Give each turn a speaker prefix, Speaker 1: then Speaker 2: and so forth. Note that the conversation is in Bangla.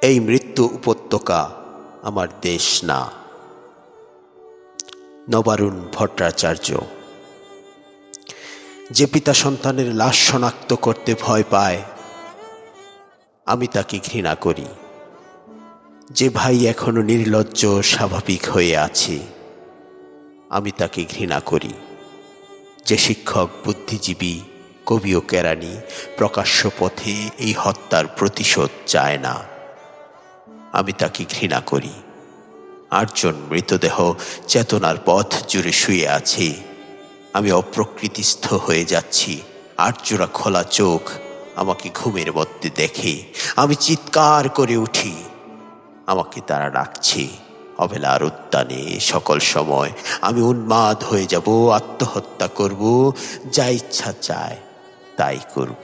Speaker 1: এই মৃত্যু উপত্যকা আমার দেশ না। নবারুণ ভট্টাচার্য। যে পিতা সন্তানের লাশ শনাক্ত করতে ভয় পায়, আমি তাকে ঘৃণা করি। যে ভাই এখনো নির্লজ্জ স্বাভাবিক হয়ে আছে, আমি তাকে ঘৃণা করি। যে শিক্ষক, বুদ্ধিজীবী, কবি ও কেরানি প্রকাশ্য পথে এই হত্যার প্রতিশোধ চায় না, আমি তাকে ঘৃণা করি। ৮ জন মৃতদেহ চেতনার পথ জুড়ে শুয়ে আছে। আমি অপ্রকৃতিস্থ হয়ে যাচ্ছি। ৮ জোড়া খোলা চোখ আমাকে ঘুমের মধ্যে দেখে। আমি চিৎকার করে উঠি। আমাকে তারা ডাকছে। অবেলার উদ্যানে সকল সময় আমি উন্মাদ হয়ে যাব, আত্মহত্যা করব, যা ইচ্ছা চায় তাই করব।